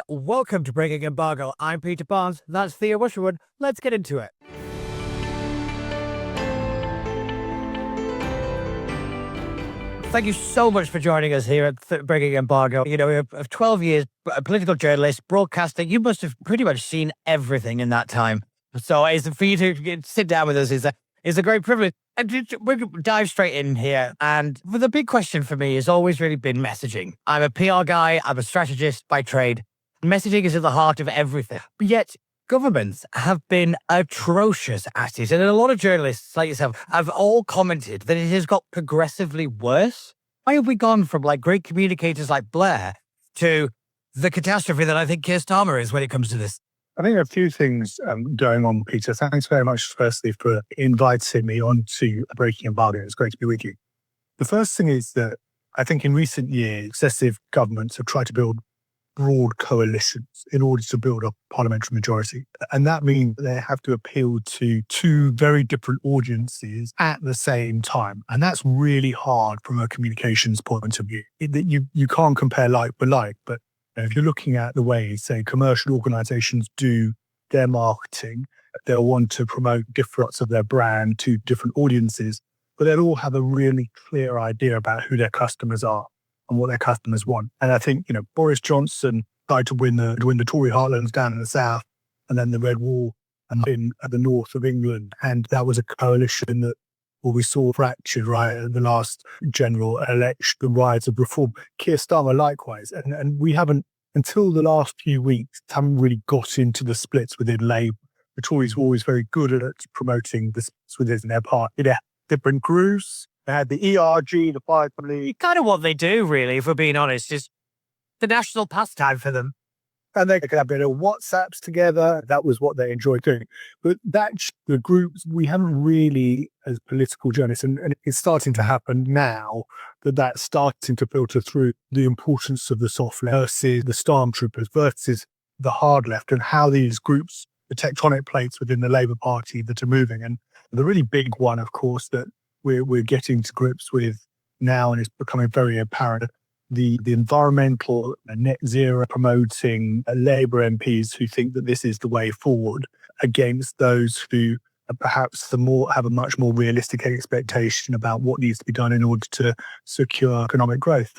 welcome to Breaking Embargo. I'm Peter Barnes, that's Theo Usherwood. Let's get into it. Thank you so much for joining us here at Breaking Embargo. You know, we have 12 years, a political journalist, broadcasting. You must have pretty much seen everything in that time. So for you to sit down with us is a great privilege. And we're going to dive straight in here. And the big question for me has always really been messaging. I'm a PR guy. I'm a strategist by trade. Messaging is at the heart of everything. But yet, governments have been atrocious at it. And a lot of journalists like yourself have all commented that it has got progressively worse. Why have we gone from great communicators like Blair to the catastrophe that I think Keir Starmer is when it comes to this? I think there are a few things going on, Peter. Thanks very much, firstly, for inviting me on to Breaking Embargo. It's great to be with you. The first thing is that I think in recent years, successive governments have tried to build broad coalitions in order to build a parliamentary majority. And that means they have to appeal to two very different audiences at the same time. And that's really hard from a communications point of view. You can't compare like for like, but if you're looking at the way, say, commercial organizations do their marketing, they'll want to promote different parts of their brand to different audiences, but they'll all have a really clear idea about who their customers are and what their customers want. And I think, Boris Johnson tried to win the Tory heartlands down in the south and then the Red Wall and in the north of England. And that was a coalition that we saw fractured right at the last general election, the rise of reform. Keir Starmer likewise. And we haven't, until the last few weeks, haven't really got into the splits within Labour. The Tories were always very good at promoting the splits within their party. They had different groups. They had the ERG, the Five Family. Kind of what they do, really, if we're being honest, is the national pastime for them. And they could have a bit of WhatsApps together. That was what they enjoyed doing. But the groups, we haven't really, as political journalists, and it's starting to happen now, that's starting to filter through the importance of the soft left versus the stormtroopers versus the hard left and how these groups, the tectonic plates within the Labour Party that are moving. And the really big one, of course, that we're getting to grips with now and it's becoming very apparent, the environmental net zero promoting Labour MPs who think that this is the way forward against those who perhaps have a much more realistic expectation about what needs to be done in order to secure economic growth.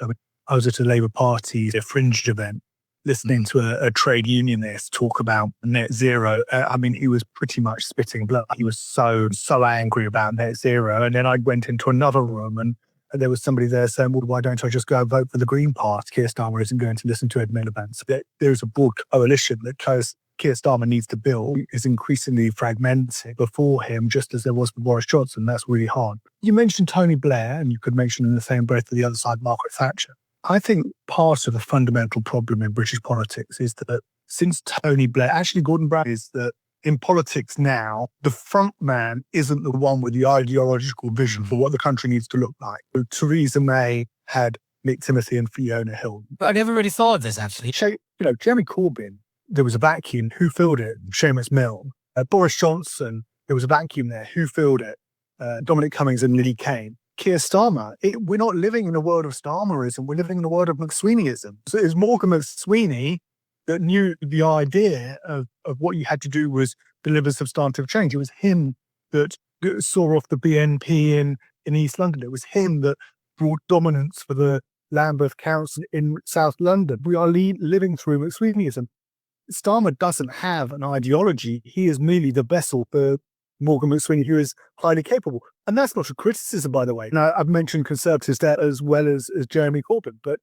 I was at a Labour Party fringe event listening to a trade unionist talk about net zero. He was pretty much spitting blood. He was so angry about net zero. And then I went into another room and there was somebody there saying, well, why don't I just go and vote for the Green Party? Keir Starmer isn't going to listen to Ed Miliband. So there's a broad coalition that Keir Starmer needs to build is increasingly fragmented before him, just as there was for Boris Johnson. That's really hard. You mentioned Tony Blair, and you could mention in the same breath to the other side, Margaret Thatcher. I think part of the fundamental problem in British politics is that since Tony Blair, actually Gordon Brown, is that in politics now, the front man isn't the one with the ideological vision for what the country needs to look like. So Theresa May had Mick Timothy and Fiona Hill. But I never really thought of this, actually. Jeremy Corbyn, there was a vacuum. Who filled it? Seamus Milne. Boris Johnson, there was a vacuum there. Who filled it? Dominic Cummings and Lily Kane. Keir Starmer. We're not living in a world of Starmerism. We're living in a world of McSweeneyism. So it was Morgan McSweeney that knew the idea of what you had to do was deliver substantive change. It was him that saw off the BNP in East London. It was him that brought dominance for the Lambeth Council in South London. We are living through McSweeneyism. Starmer doesn't have an ideology. He is merely the vessel for Morgan McSweeney, who is highly capable. And that's not a criticism, by the way. Now, I've mentioned Conservatives there as well as Jeremy Corbyn. But,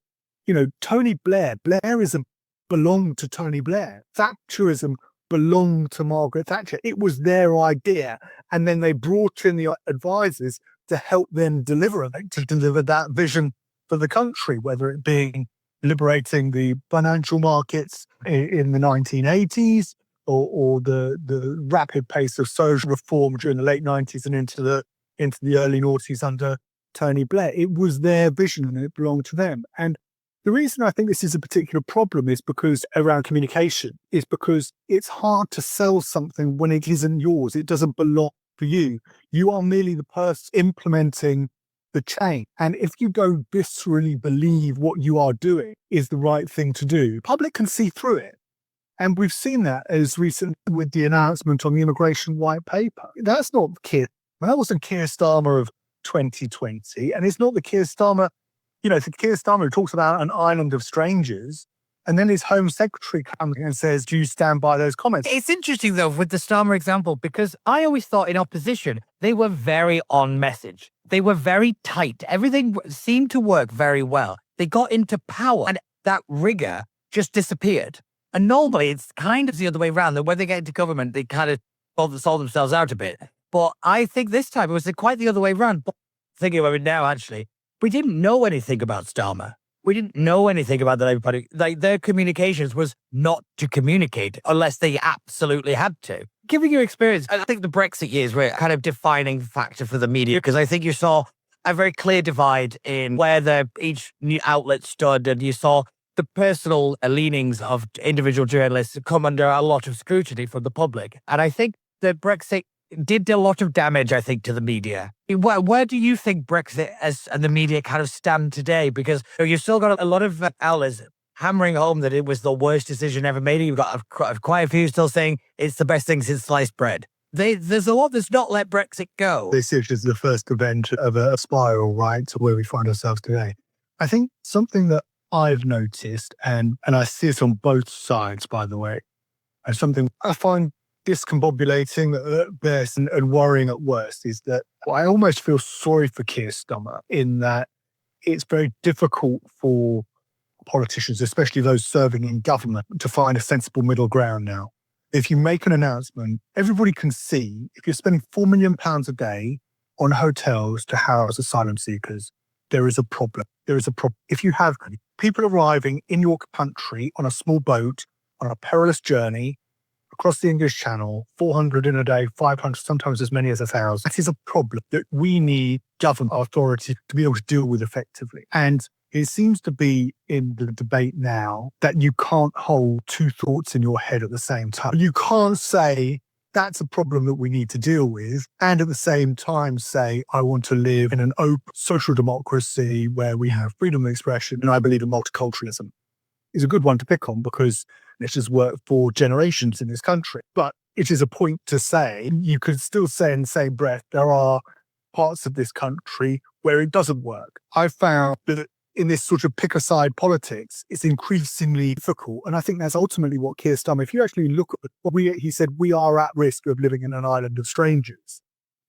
Tony Blairism belonged to Tony Blair. Thatcherism belonged to Margaret Thatcher. It was their idea. And then they brought in the advisors to help them deliver that vision for the country, whether it being liberating the financial markets in the 1980s or the rapid pace of social reform during the late 90s and into the early noughties under Tony Blair. It was their vision and it belonged to them. And the reason I think this is a particular problem is because around communication is because it's hard to sell something when it isn't yours. It doesn't belong to you. You are merely the person implementing the change. And if you don't viscerally believe what you are doing is the right thing to do, public can see through it. And we've seen that as recently with the announcement on the immigration white paper. That's not that wasn't Keir Starmer of 2020. And it's not the Keir Starmer, it's the Keir Starmer who talks about an island of strangers. And then his Home Secretary comes and says, do you stand by those comments? It's interesting, though, with the Starmer example, because I always thought in opposition, they were very on message. They were very tight. Everything seemed to work very well. They got into power and that rigor just disappeared. And normally it's kind of the other way around, that when they get into government, they kind of solve themselves out a bit. But I think this time it was quite the other way around. But thinking about it now, actually, we didn't know anything about Starmer. We didn't know anything about the Labour Party. Like, their communications was not to communicate unless they absolutely had to. Given your experience, I think the Brexit years were a kind of defining factor for the media, because I think you saw a very clear divide in where each new outlet stood, and you saw the personal leanings of individual journalists come under a lot of scrutiny from the public. And I think that Brexit did a lot of damage, I think, to the media. Where do you think Brexit and the media kind of stand today? Because you've still got a lot of outlets hammering home that it was the worst decision ever made. You've got quite a few still saying it's the best thing since sliced bread. There's a lot that's not let Brexit go. This is the first event of a spiral, right, to where we find ourselves today. I think something that I've noticed, and I see it on both sides, by the way, and something I find discombobulating at best and worrying at worst, is that I almost feel sorry for Keir Starmer in that it's very difficult for politicians, especially those serving in government, to find a sensible middle ground now. If you make an announcement, everybody can see if you're spending £4 million a day on hotels to house asylum seekers, there is a problem. There is a problem. If you have people arriving in your country on a small boat, on a perilous journey, across the English Channel, 400 in a day, 500, sometimes as many as 1,000. That is a problem that we need government authority to be able to deal with effectively. And it seems to be in the debate now that you can't hold two thoughts in your head at the same time. You can't say that's a problem that we need to deal with, and at the same time say, I want to live in an open social democracy where we have freedom of expression, and I believe in multiculturalism. Is a good one to pick on because it has worked for generations in this country. But it is a point to say, you could still say in the same breath, there are parts of this country where it doesn't work. I found that in this sort of pick-a-side politics, it's increasingly difficult. And I think that's ultimately what Keir Starmer, if you actually look at what he said, we are at risk of living in an island of strangers.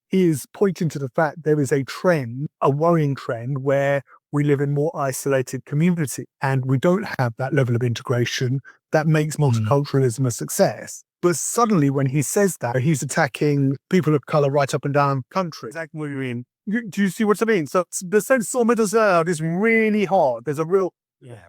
He is pointing to the fact there is a trend, a worrying trend, where we live in more isolated community and we don't have that level of integration that makes multiculturalism a success. But suddenly when he says that, he's attacking people of colour right up and down the country. Exactly what you mean. Do you see what I mean? So the sense of middle ground is really hard. There's a real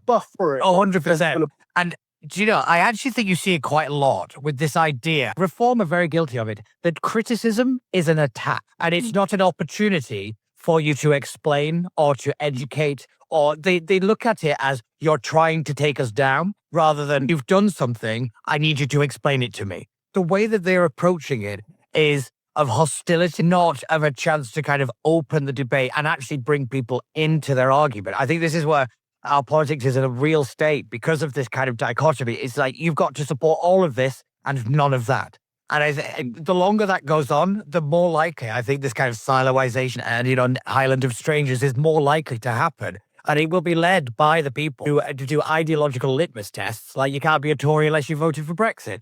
buff for it. 100%. And do you know, I actually think you see it quite a lot with this idea. Reform are very guilty of it, that criticism is an attack and it's not an opportunity for you to explain or to educate, or they look at it as you're trying to take us down rather than you've done something, I need you to explain it to me. The way that they're approaching it is of hostility, not of a chance to kind of open the debate and actually bring people into their argument. I think this is where our politics is in a real state because of this kind of dichotomy. It's like you've got to support all of this and none of that. And the longer that goes on, the more likely I think this kind of siloization and, island of strangers is more likely to happen. And it will be led by the people who do ideological litmus tests. Like you can't be a Tory unless you voted for Brexit.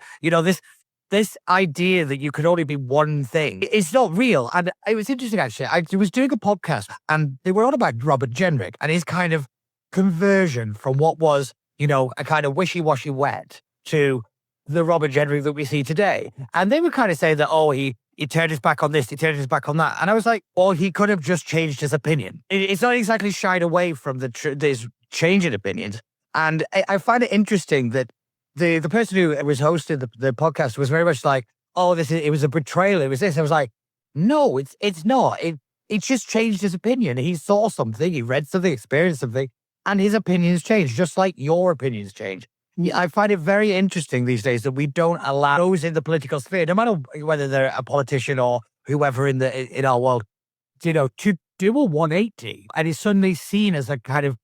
This idea that you could only be one thing, it's not real. And it was interesting, actually. I was doing a podcast and they were on about Robert Jenrick and his kind of conversion from what was, a kind of wishy-washy wet to the Robert Jenrick that we see today. And they would kind of say that, he turned his back on this, he turned his back on that. And I was like, he could have just changed his opinion. It's not exactly shied away from this change in opinions. And I find it interesting that the person who was hosting the podcast was very much like, it was a betrayal, it was this. I was like, no, it's not. It just changed his opinion. He saw something, he read something, experienced something, and his opinions changed, just like your opinions change. I find it very interesting these days that we don't allow those in the political sphere, no matter whether they're a politician or whoever in our world, to do a 180 and is suddenly seen as a kind of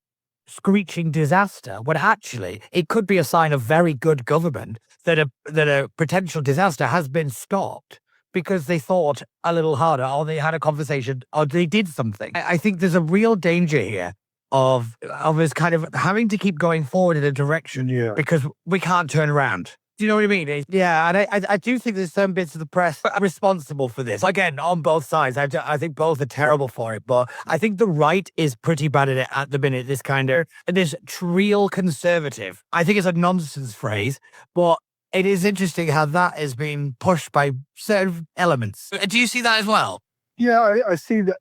screeching disaster, when actually it could be a sign of very good government that a potential disaster has been stopped because they thought a little harder, or they had a conversation, or they did something. I think there's a real danger here of us kind of having to keep going forward in a direction because we can't turn around. Do you know what I mean? Yeah, and I do think there's some bits of the press are responsible for this. Again, on both sides, I think both are terrible for it. But I think the right is pretty bad at it at the minute. This real conservative. I think it's a nonsense phrase, but it is interesting how that is being pushed by certain elements. Do you see that as well? Yeah, I see that.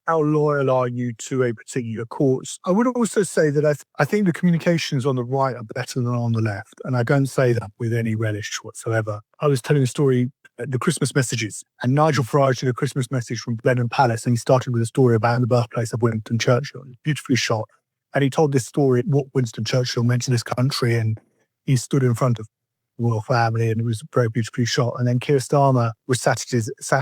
How loyal are you to a particular cause? I would also say that I think the communications on the right are better than on the left. And I don't say that with any relish whatsoever. I was telling a story at the Christmas messages, and Nigel Farage did a Christmas message from Blenheim Palace, and he started with a story about the birthplace of Winston Churchill. Beautifully shot. And he told this story, what Winston Churchill meant to this country, and he stood in front of royal family, and it was very beautifully shot. And then Keir Starmer was sat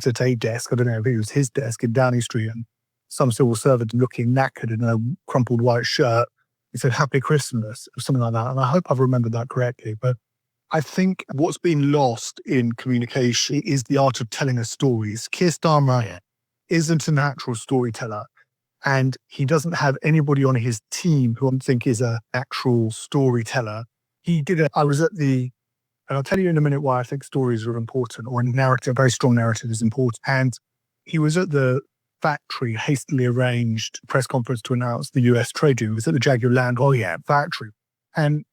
at a desk, I don't know if it was his desk in Downing Street, and some civil servant looking knackered in a crumpled white shirt. He said, "Happy Christmas," or something like that. And I hope I've remembered that correctly. But I think what's been lost in communication is the art of telling us stories. Keir Starmer isn't a natural storyteller, and he doesn't have anybody on his team who I think is an actual storyteller. I was at and I'll tell you in a minute why I think stories are important, or a very strong narrative is important. And he was at the factory, hastily arranged press conference to announce the US trade deal. It was at the Jaguar Land Rover factory. And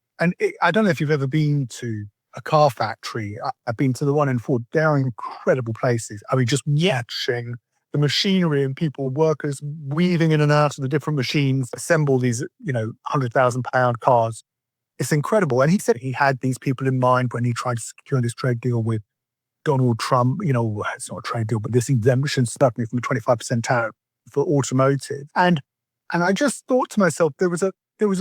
I don't know if you've ever been to a car factory. I've been to the one in Ford. They're incredible places. I mean, just watching the machinery and workers weaving in and out of the different machines, assemble these, £100,000 cars. It's incredible. And he said he had these people in mind when he tried to secure this trade deal with Donald Trump. It's not a trade deal, but this exemption certainly from the 25% tariff for automotive. And I just thought to myself, there was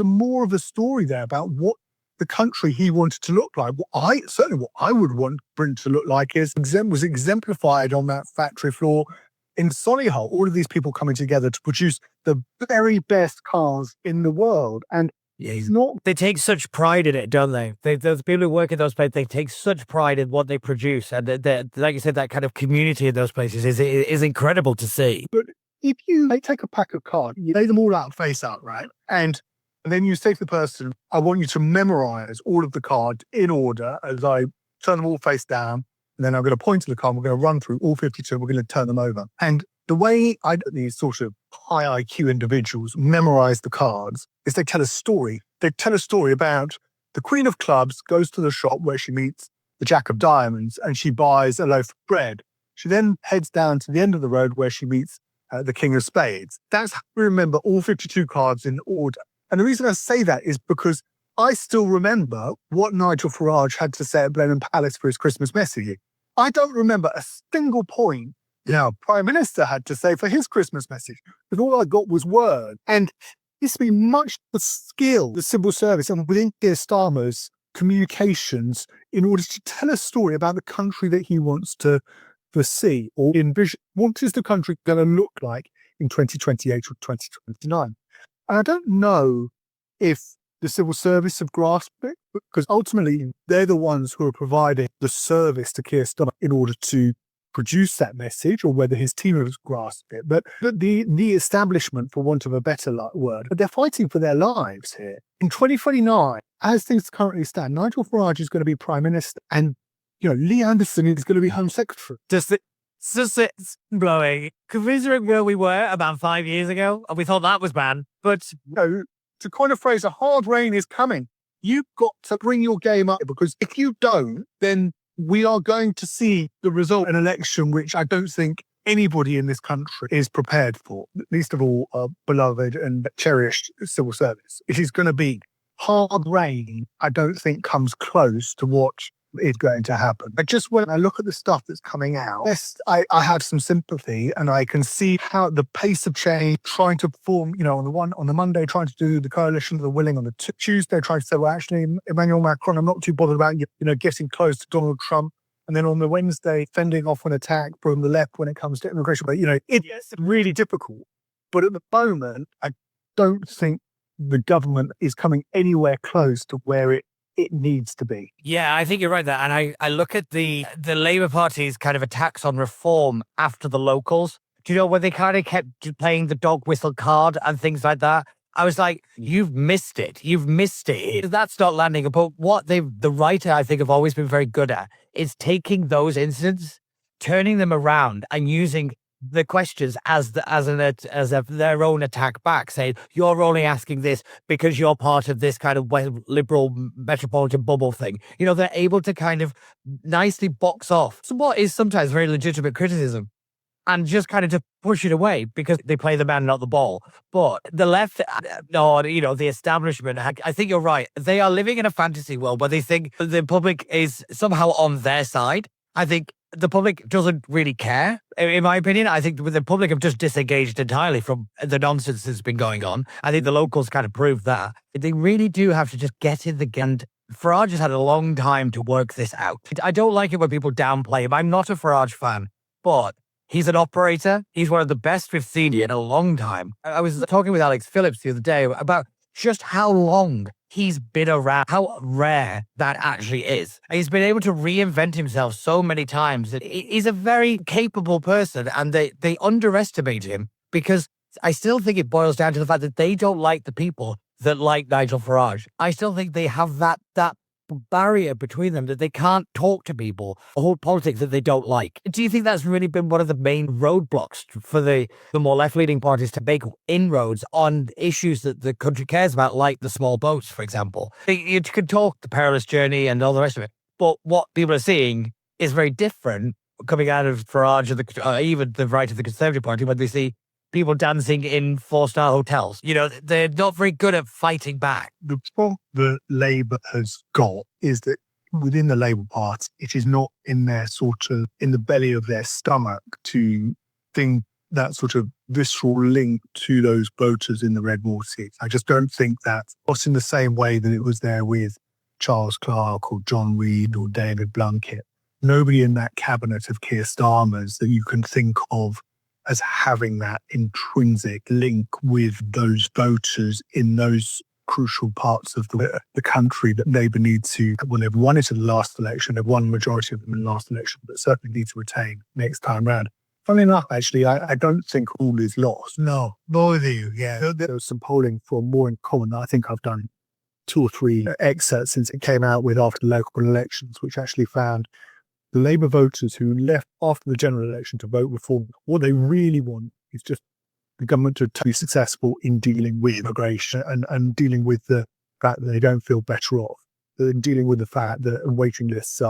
a more of a story there about what the country he wanted to look like. What I would want Britain to look like was exemplified on that factory floor in Solihull. All of these people coming together to produce the very best cars in the world. And they take such pride in it, don't they? Those people who work in those places, they take such pride in what they produce. And like you said, that kind of community in those places is incredible to see. But if they take a pack of cards, you lay them all out face out, right? And then you say to the person, I want you to memorize all of the cards in order as I turn them all face down. And then I'm going to point to the card, we're going to run through all 52, and we're going to turn them over. And the way these sort of high IQ individuals memorize the cards is they tell a story. They tell a story about the Queen of Clubs goes to the shop where she meets the Jack of Diamonds and she buys a loaf of bread. She then heads down to the end of the road where she meets the King of Spades. That's how we remember all 52 cards in order. And the reason I say that is because I still remember what Nigel Farage had to say at Blenheim Palace for his Christmas message. I don't remember a single point Prime Minister had to say for his Christmas message, because all I got was word. And it's been much the skill, the civil service, and within Keir Starmer's communications in order to tell a story about the country that he wants to foresee or envision. What is the country going to look like in 2028 or 2029? And I don't know if the civil service have grasped it, because ultimately they're the ones who are providing the service to Keir Starmer in order to produce that message, or whether his team has grasped it. But the establishment, for want of a better word, they're fighting for their lives here. In 2029, as things currently stand, Nigel Farage is going to be Prime Minister, and Lee Anderson is going to be Home Secretary. It's blowing. Considering where we were about 5 years ago, and we thought that was bad. But to coin a phrase, a hard rain is coming. You've got to bring your game up, because if you don't, then we are going to see the result of an election which I don't think anybody in this country is prepared for, least of all our beloved and cherished civil service. It is going to be hard rain. I don't think comes close to what is going to happen. But just when I look at the stuff that's coming out, I have some sympathy, and I can see how the pace of change, trying to form, on the Monday, trying to do the coalition of the willing, on the Tuesday, trying to say, well, actually, Emmanuel Macron, I'm not too bothered about getting close to Donald Trump. And then on the Wednesday, fending off an attack from the left when it comes to immigration. But, it's really difficult. But at the moment, I don't think the government is coming anywhere close to where it needs to be. Yeah, I think you're right there. And I look at the Labour Party's kind of attacks on reform after the locals. Do you know, where they kind of kept playing the dog whistle card and things like that? I was like, you've missed it. You've missed it. That's not landing. But what the writer, I think, have always been very good at is taking those incidents, turning them around and using the questions as their own attack back, saying, you're only asking this because you're part of this kind of liberal metropolitan bubble thing. They're able to kind of nicely box off what is sometimes very legitimate criticism and just kind of to push it away because they play the man, not the ball. But the left, or, the establishment, I think you're right. They are living in a fantasy world where they think the public is somehow on their side. I think the public doesn't really care. In my opinion, I think the public have just disengaged entirely from the nonsense that's been going on. I think the locals kind of proved that. They really do have to just get in the game. Farage has had a long time to work this out. I don't like it when people downplay him. I'm not a Farage fan, but he's an operator. He's one of the best we've seen in a long time. I was talking with Alex Phillips the other day about just how long he's been around, how rare that actually is. He's been able to reinvent himself so many times. He's a very capable person, and they underestimate him because I still think it boils down to the fact that they don't like the people that like Nigel Farage. I still think they have that barrier between them, that they can't talk to people or hold politics that they don't like. Do you think that's really been one of the main roadblocks for the more left-leaning parties to make inroads on issues that the country cares about, like the small boats, for example? You could talk the perilous journey and all the rest of it, but what people are seeing is very different coming out of Farage or even the right of the Conservative Party when they see people dancing in 4-star hotels. They're not very good at fighting back. The problem that Labour has got is that within the Labour Party, it is not in their in the belly of their stomach to think that sort of visceral link to those voters in the red wall seats. I just don't think that was in the same way that it was there with Charles Clarke or John Reid or David Blunkett. Nobody in that cabinet of Keir Starmer's that you can think of as having that intrinsic link with those voters in those crucial parts of the country that Labour need to, well, they've won it in the last election, they've won the majority of them in the last election, but certainly need to retain next time round. Funnily enough, actually, I don't think all is lost. No, neither do you, yeah. There was some polling for More in Common that I think I've done 2 or 3 excerpts since it came out with after the local elections, which actually found the Labour voters who left after the general election to vote reform, what they really want is just the government to be successful in dealing with immigration and dealing with the fact that they don't feel better off, and dealing with the fact that waiting lists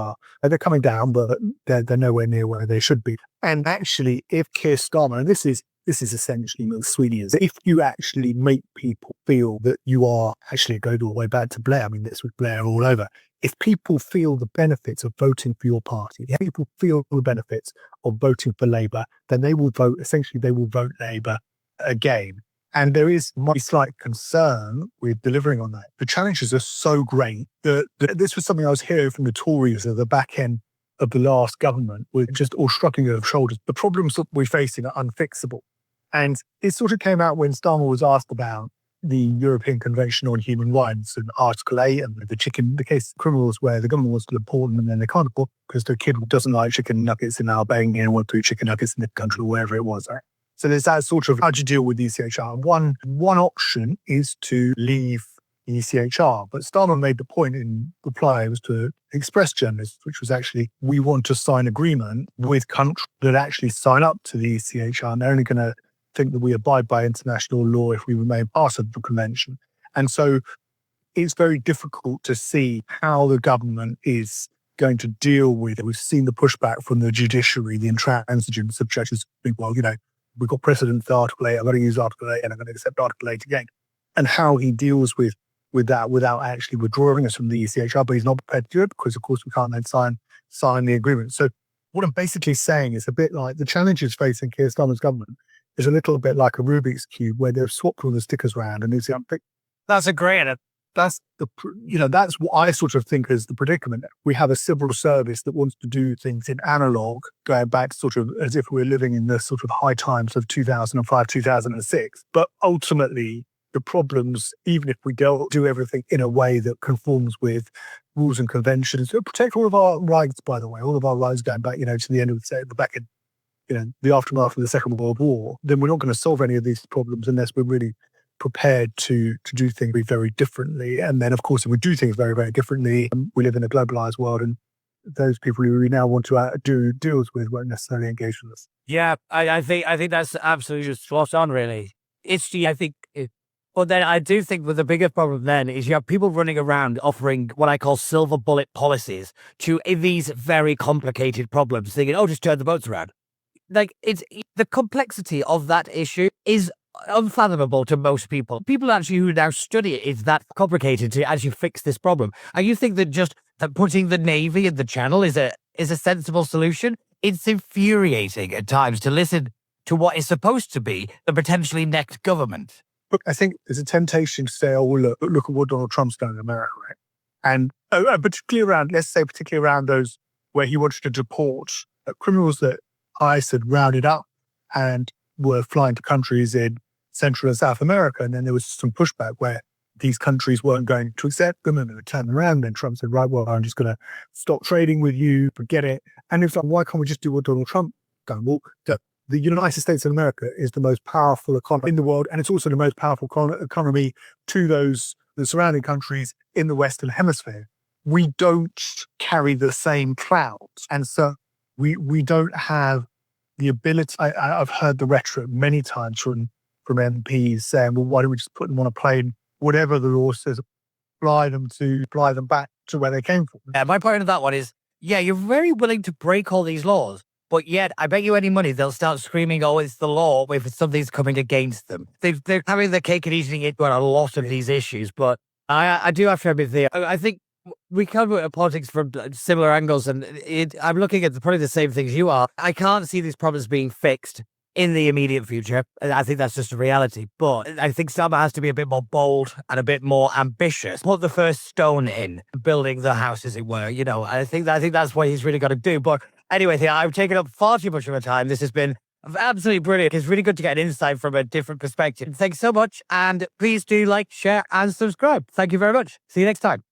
they're coming down, but they're nowhere near where they should be. And actually, if Keir Starmer, and this is essentially Mill Sweeney, is if you actually make people feel that you are actually go all the way back to Blair. I mean, this was Blair all over. If people feel the benefits of voting for your party, if people feel the benefits of voting for Labour, then they will vote Labour again. And there is my slight concern with delivering on that. The challenges are so great that this was something I was hearing from the Tories at the back end of the last government, were just all shrugging their shoulders. The problems that we're facing are unfixable. And it sort of came out when Starmer was asked about the European Convention on Human Rights and Article 8 and the case of criminals where the government wants to deport them and then they can't deport because their kid doesn't like chicken nuggets in Albania and want to eat chicken nuggets in the country or wherever it was. Right? So there's that sort of, how do you deal with the ECHR? One option is to leave the ECHR, but Starmer made the point in reply, it was to Express journalists, which was actually, we want to sign agreement with countries that actually sign up to the ECHR, and they're only going to think that we abide by international law if we remain part of the convention. And so it's very difficult to see how the government is going to deal with it. We've seen the pushback from the judiciary, the intransigence of judges think, well, we've got precedent for Article 8, I'm going to use Article 8 and I'm going to accept Article 8 again. And how he deals with that without actually withdrawing us from the ECHR, but he's not prepared to do it because, of course, we can't then sign the agreement. So what I'm basically saying is a bit like the challenges facing Keir Starmer's government is a little bit like a Rubik's Cube where they've swapped all the stickers around and it's unpicked. That's a great, that's that's what I sort of think is the predicament. We have a civil service that wants to do things in analog, going back sort of as if we're living in the sort of high times of 2005, 2006. But ultimately, the problems, even if we don't do everything in a way that conforms with rules and conventions, that protect all of our rights, by the way, all of our rights going back, to the end of back in, the aftermath of the Second World War, then we're not going to solve any of these problems unless we're really prepared to do things very differently. And then, of course, if we do things very, very differently, we live in a globalized world, and those people who we now want to do deals with won't necessarily engage with us. Yeah, I think that's absolutely spot on, really. But then I do think that the bigger problem then is you have people running around offering what I call silver bullet policies to these very complicated problems, thinking, oh, just turn the boats around. Like, it's the complexity of that issue is unfathomable to most people. People actually who now study it is that complicated to actually fix this problem. And you think that just that putting the Navy in the channel is a sensible solution? It's infuriating at times to listen to what is supposed to be the potentially next government. Look, I think there's a temptation to say, oh, well, look at what Donald Trump's done in America, right? And particularly around those where he wanted to deport criminals that ICE had rounded up and were flying to countries in Central and South America. And then there was some pushback where these countries weren't going to accept them, and they would turn around. And Trump said, right, well, I'm just going to stop trading with you, forget it. And it's like, why can't we just do what Donald Trump done? Well, the United States of America is the most powerful economy in the world, and it's also the most powerful economy to the surrounding countries in the Western Hemisphere. We don't carry the same clout, and so we don't have the ability. I've heard the rhetoric many times from MPs saying, well, why don't we just put them on a plane, whatever the law says, fly them back to where they came from. Yeah, my point of that one is, yeah, you're very willing to break all these laws, but yet I bet you any money they'll start screaming, oh, it's the law if something's coming against them. They're having their cake and eating it on a lot of these issues, but I do have to admit, Theo, I think we come at politics from similar angles, and I'm looking at probably the same things you are. I can't see these problems being fixed in the immediate future. I think that's just a reality. But I think Saba has to be a bit more bold and a bit more ambitious. Put the first stone in building the house, as it were. I think that's what he's really got to do. But anyway, Theo, I've taken up far too much of your time. This has been absolutely brilliant. It's really good to get an insight from a different perspective. Thanks so much. And please do like, share, and subscribe. Thank you very much. See you next time.